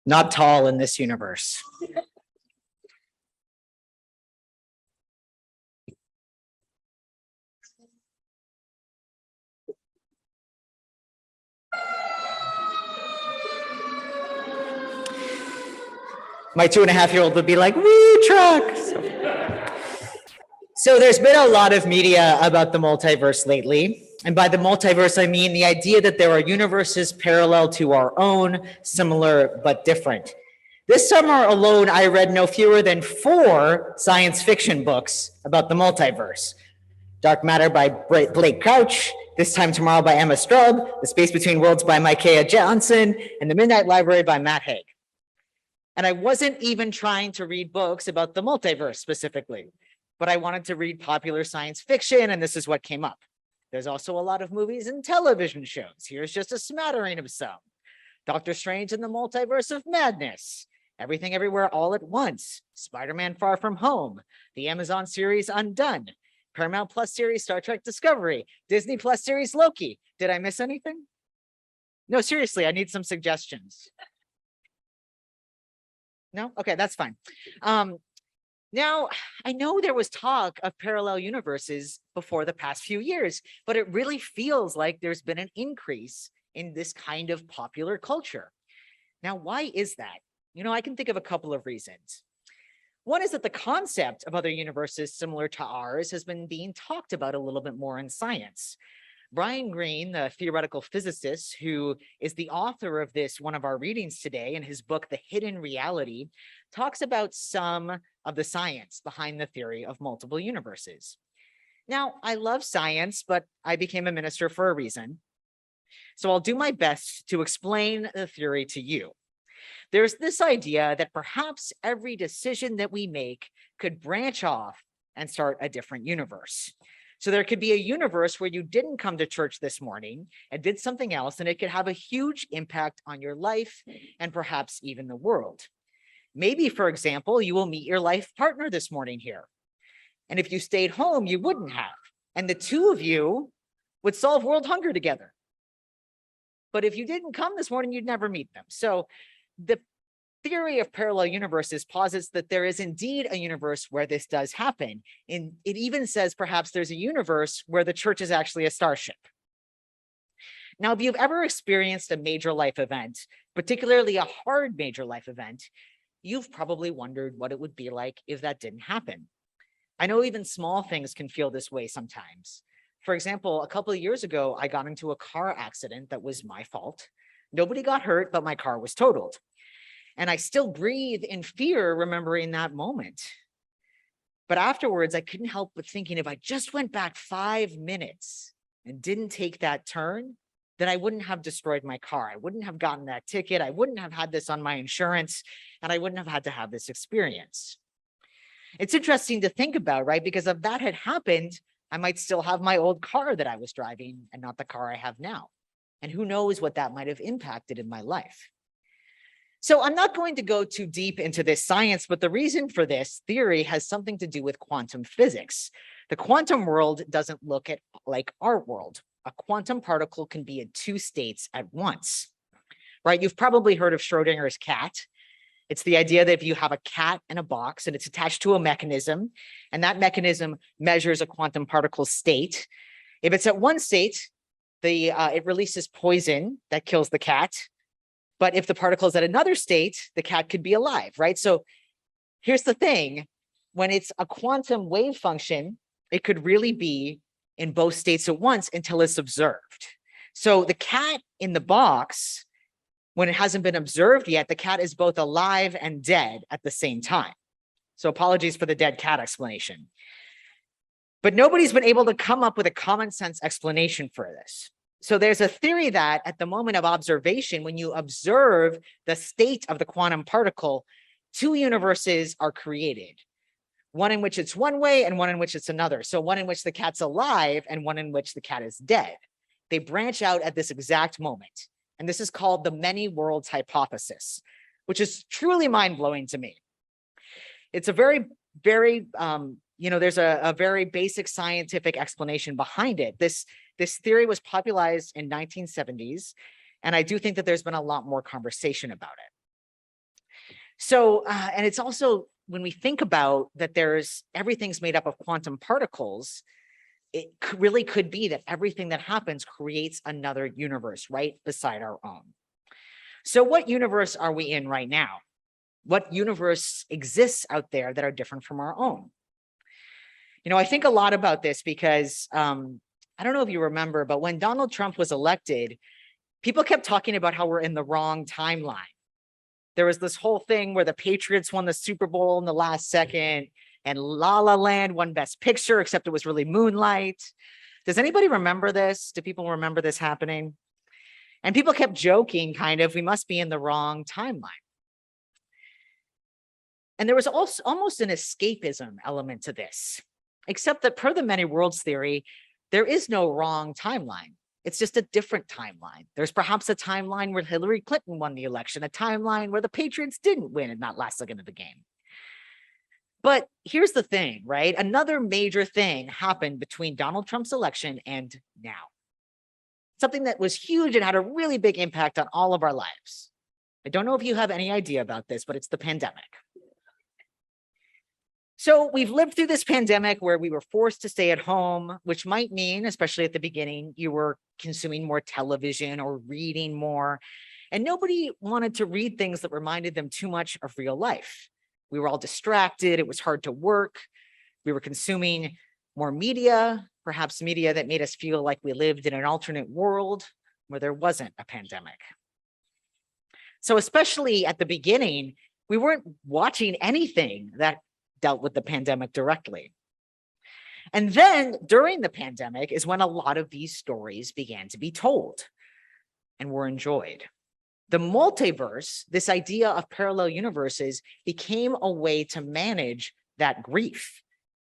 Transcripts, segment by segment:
Not tall in this universe. My 2.5-year-old would be like, woo, truck. So there's been a lot of media about the multiverse lately. And by the multiverse, I mean the idea that there are universes parallel to our own, similar but different. This summer alone, I read no fewer than 4 science fiction books about the multiverse. Dark Matter by Blake Crouch, This Time Tomorrow by Emma Straub, The Space Between Worlds by Micaiah Johnson, and The Midnight Library by Matt Haig. And I wasn't even trying to read books about the multiverse specifically, but I wanted to read popular science fiction, and this is what came up. There's also a lot of movies and television shows. Here's just a smattering of some. Doctor Strange in the Multiverse of Madness, Everything Everywhere All at Once, Spider-Man Far From Home, the Amazon series Undone, Paramount Plus series Star Trek Discovery, Disney Plus series Loki. Did I miss anything? No, seriously, I need some suggestions. No? Okay, that's fine. Now, I know there was talk of parallel universes before the past few years, but it really feels like there's been an increase in this kind of popular culture. Now, why is that? I can think of a couple of reasons. One is that the concept of other universes similar to ours has been being talked about a little bit more in science. Brian Greene, the theoretical physicist who is the author of one of our readings today, in his book, The Hidden Reality, talks about some of the science behind the theory of multiple universes. Now, I love science, but I became a minister for a reason. So I'll do my best to explain the theory to you. There's this idea that perhaps every decision that we make could branch off and start a different universe. So there could be a universe where you didn't come to church this morning and did something else, and it could have a huge impact on your life and perhaps even the world. Maybe, for example, you will meet your life partner this morning here. And if you stayed home, you wouldn't have. And the two of you would solve world hunger together. But if you didn't come this morning, you'd never meet them. So the theory of parallel universes posits that there is indeed a universe where this does happen. And it even says perhaps there's a universe where the church is actually a starship. Now, if you've ever experienced a major life event, particularly a hard major life event, you've probably wondered what it would be like if that didn't happen. I know even small things can feel this way sometimes. For example, a couple of years ago, I got into a car accident that was my fault. Nobody got hurt, but my car was totaled. And I still breathe in fear remembering that moment. But afterwards, I couldn't help but thinking if I just went back 5 minutes and didn't take that turn, then I wouldn't have destroyed my car. I wouldn't have gotten that ticket. I wouldn't have had this on my insurance, and I wouldn't have had to have this experience. It's interesting to think about, right? Because if that had happened, I might still have my old car that I was driving and not the car I have now. And who knows what that might have impacted in my life. So I'm not going to go too deep into this science, but the reason for this theory has something to do with quantum physics. The quantum world doesn't look like our world. A quantum particle can be in 2 states at once, right? You've probably heard of Schrodinger's cat. It's the idea that if you have a cat in a box and it's attached to a mechanism, and that mechanism measures a quantum particle state. If it's at one state, it releases poison that kills the cat. But if the particle is at another state, the cat could be alive, right? So here's the thing. When it's a quantum wave function, it could really be in both states at once until it's observed. So the cat in the box, when it hasn't been observed yet, the cat is both alive and dead at the same time. So apologies for the dead cat explanation. But nobody's been able to come up with a common sense explanation for this. So there's a theory that at the moment of observation, when you observe the state of the quantum particle, 2 universes are created. One in which it's one way and one in which it's another. So one in which the cat's alive and one in which the cat is dead. They branch out at this exact moment. And this is called the many worlds hypothesis, which is truly mind-blowing to me. It's a very, very, there's a very basic scientific explanation behind it. This theory was popularized in 1970s, and I do think that there's been a lot more conversation about it. So, and it's also when we think about that everything's made up of quantum particles, it really could be that everything that happens creates another universe right beside our own. So what universe are we in right now? What universe exists out there that are different from our own? I think a lot about this because I don't know if you remember, but when Donald Trump was elected, people kept talking about how we're in the wrong timeline. There was this whole thing where the Patriots won the Super Bowl in the last second and La La Land won Best Picture, except it was really Moonlight. Does anybody remember this? Do people remember this happening? And people kept joking, kind of, we must be in the wrong timeline. And there was also almost an escapism element to this, except that per the many worlds theory, there is no wrong timeline. It's just a different timeline. There's perhaps a timeline where Hillary Clinton won the election, a timeline where the Patriots didn't win in that last second of the game. But here's the thing, right? Another major thing happened between Donald Trump's election and now. Something that was huge and had a really big impact on all of our lives. I don't know if you have any idea about this, but it's the pandemic. So we've lived through this pandemic where we were forced to stay at home, which might mean, especially at the beginning, you were consuming more television or reading more, and nobody wanted to read things that reminded them too much of real life. We were all distracted. It was hard to work. We were consuming more media, perhaps media that made us feel like we lived in an alternate world where there wasn't a pandemic. So especially at the beginning, we weren't watching anything that dealt with the pandemic directly. And then during the pandemic is when a lot of these stories began to be told and were enjoyed. The multiverse, this idea of parallel universes, became a way to manage that grief,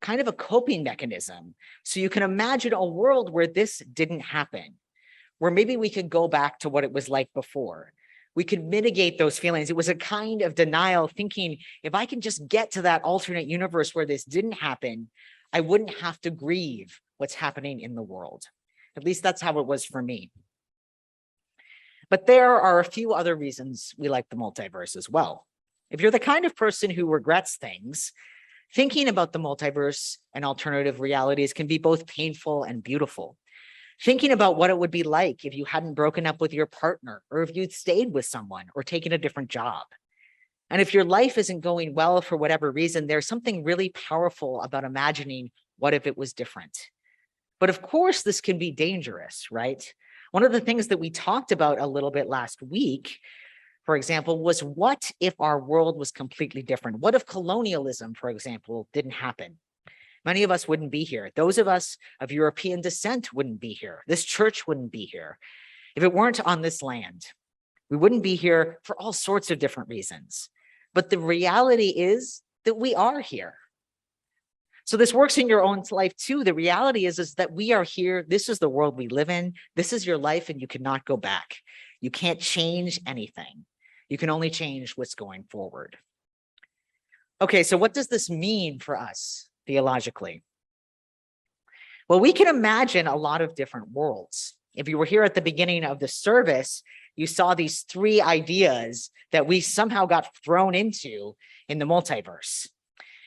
kind of a coping mechanism. So you can imagine a world where this didn't happen, where maybe we could go back to what it was like before. We could mitigate those feelings. It was a kind of denial, thinking, if I can just get to that alternate universe where this didn't happen, I wouldn't have to grieve what's happening in the world. At least that's how it was for me. But there are a few other reasons we like the multiverse as well. If you're the kind of person who regrets things, thinking about the multiverse and alternative realities can be both painful and beautiful. Thinking about what it would be like if you hadn't broken up with your partner, or if you'd stayed with someone or taken a different job. And if your life isn't going well for whatever reason, there's something really powerful about imagining what if it was different. But of course, this can be dangerous, right? One of the things that we talked about a little bit last week, for example, was what if our world was completely different? What if colonialism, for example, didn't happen? Many of us wouldn't be here. Those of us of European descent wouldn't be here. This church wouldn't be here. If it weren't on this land, we wouldn't be here for all sorts of different reasons. But the reality is that we are here. So this works in your own life too. The reality is that we are here. This is the world we live in. This is your life, and you cannot go back. You can't change anything. You can only change what's going forward. Okay, so what does this mean for us theologically? Well, we can imagine a lot of different worlds. If you were here at the beginning of the service, you saw these three ideas that we somehow got thrown into in the multiverse.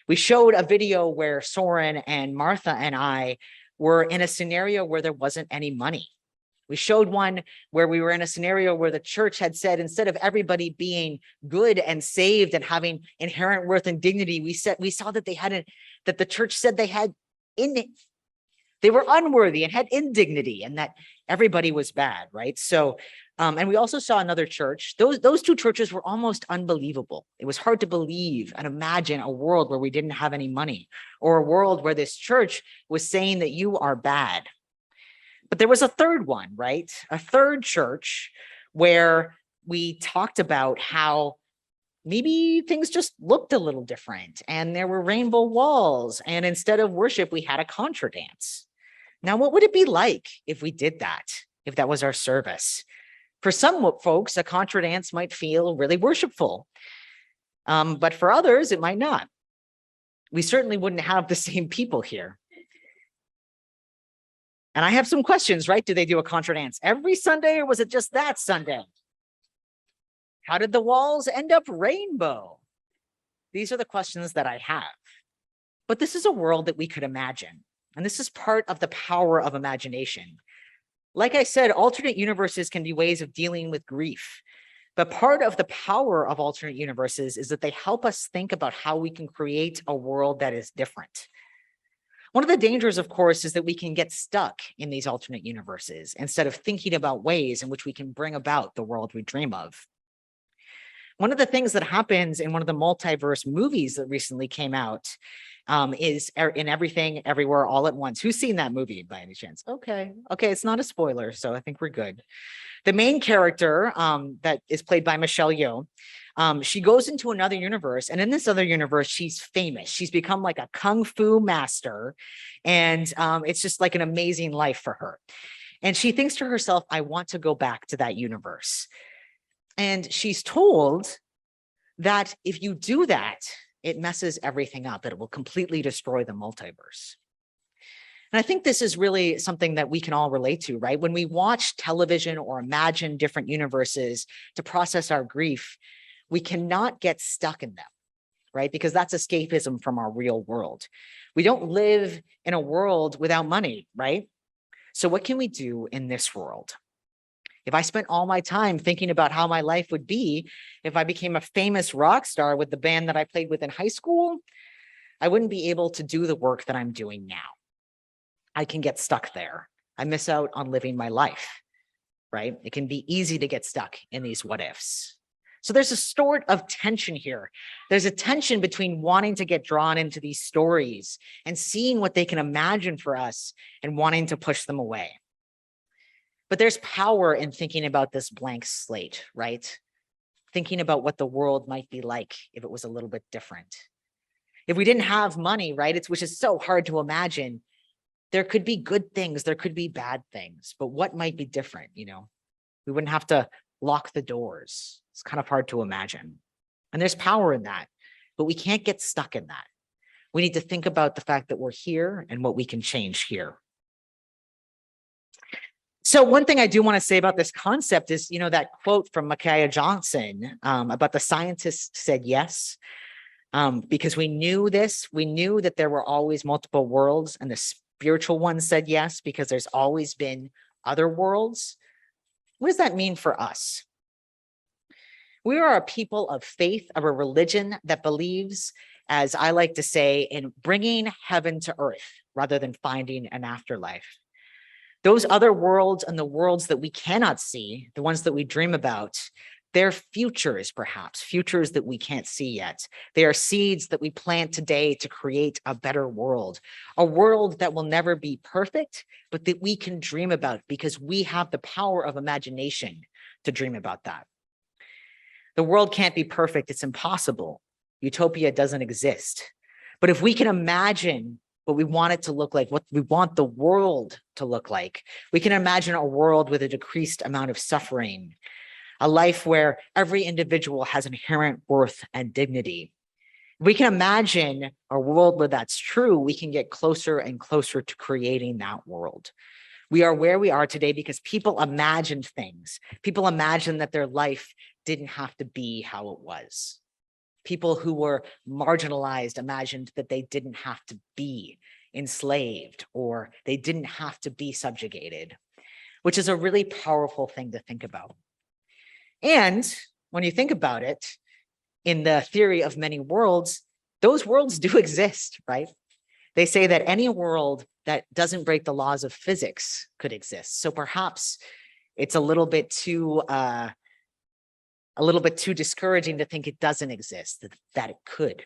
We showed a video where Soren and Martha and I were in a scenario where there wasn't any money. We showed one where we were in a scenario where the church had said, instead of everybody being good and saved and having inherent worth and dignity, we saw that that the church said they were unworthy and had indignity, and that everybody was bad, right? So, and we also saw another church. Those two churches were almost unbelievable. It was hard to believe and imagine a world where we didn't have any money, or a world where this church was saying that you are bad. But there was a third one, right? A third church where we talked about how maybe things just looked a little different, and there were rainbow walls, and instead of worship, we had a contra dance. Now, what would it be like if we did that, if that was our service? For some folks, a contra dance might feel really worshipful, but for others, it might not. We certainly wouldn't have the same people here. And I have some questions, right? Do they do a contra dance every Sunday, or was it just that Sunday? How did the walls end up rainbow? these are the questions that I have. But this is a world that we could imagine. And this is part of the power of imagination. Like I said, alternate universes can be ways of dealing with grief. But part of the power of alternate universes is that they help us think about how we can create a world that is different. One of the dangers, of course, is that we can get stuck in these alternate universes instead of thinking about ways in which we can bring about the world we dream of. One of the things that happens in one of the multiverse movies that recently came out is in Everything, Everywhere, All at Once. Who's seen that movie by any chance? Okay, it's not a spoiler, so I think we're good. The main character that is played by Michelle Yeoh, she goes into another universe, and in this other universe, she's famous. She's become like a kung fu master, and it's just like an amazing life for her. And she thinks to herself, I want to go back to that universe. And she's told that if you do that, it messes everything up, that it will completely destroy the multiverse. And I think this is really something that we can all relate to, right? When we watch television or imagine different universes to process our grief, we cannot get stuck in them, right? Because that's escapism from our real world. We don't live in a world without money, right? So what can we do in this world? If I spent all my time thinking about how my life would be if I became a famous rock star with the band that I played with in high school, I wouldn't be able to do the work that I'm doing now. I can get stuck there. I miss out on living my life, right? It can be easy to get stuck in these what ifs. So there's a sort of tension here. There's a tension between wanting to get drawn into these stories and seeing what they can imagine for us and wanting to push them away. But there's power in thinking about this blank slate, right? Thinking about what the world might be like if it was a little bit different. If we didn't have money, right, which is so hard to imagine, there could be good things, there could be bad things, but what might be different, We wouldn't have to lock the doors. It's kind of hard to imagine. And there's power in that, but we can't get stuck in that. We need to think about the fact that we're here and what we can change here. So one thing I do want to say about this concept is, that quote from Micaiah Johnson about the scientists said yes, because we knew that there were always multiple worlds, and the spiritual one said yes, because there's always been other worlds. What does that mean for us? We are a people of faith, of a religion that believes, as I like to say, in bringing heaven to earth rather than finding an afterlife. Those other worlds and the worlds that we cannot see, the ones that we dream about, they're futures, perhaps, futures that we can't see yet. They are seeds that we plant today to create a better world, a world that will never be perfect, but that we can dream about because we have the power of imagination to dream about that. The world can't be perfect. It's impossible. Utopia doesn't exist. But if we can imagine what we want it to look like, what we want the world to look like, we can imagine a world with a decreased amount of suffering, a life where every individual has inherent worth and dignity. If we can imagine a world where that's true, we can get closer and closer to creating that world. We are where we are today because people imagined things. People imagined that their life didn't have to be how it was. People who were marginalized imagined that they didn't have to be enslaved or they didn't have to be subjugated, which is a really powerful thing to think about. And when you think about it, in the theory of many worlds, those worlds do exist, right? They say that any world that doesn't break the laws of physics could exist. So perhaps it's a little bit too discouraging to think it doesn't exist, that it could.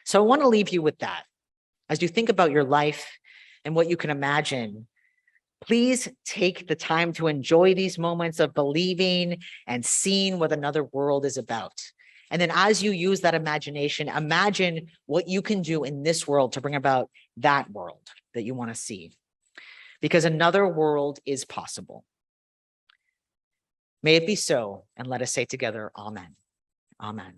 So I want to leave you with that. As you think about your life and what you can imagine, please take the time to enjoy these moments of believing and seeing what another world is about. And then as you use that imagination, imagine what you can do in this world to bring about that world that you want to see. Because another world is possible. May it be so, and let us say together, Amen. Amen.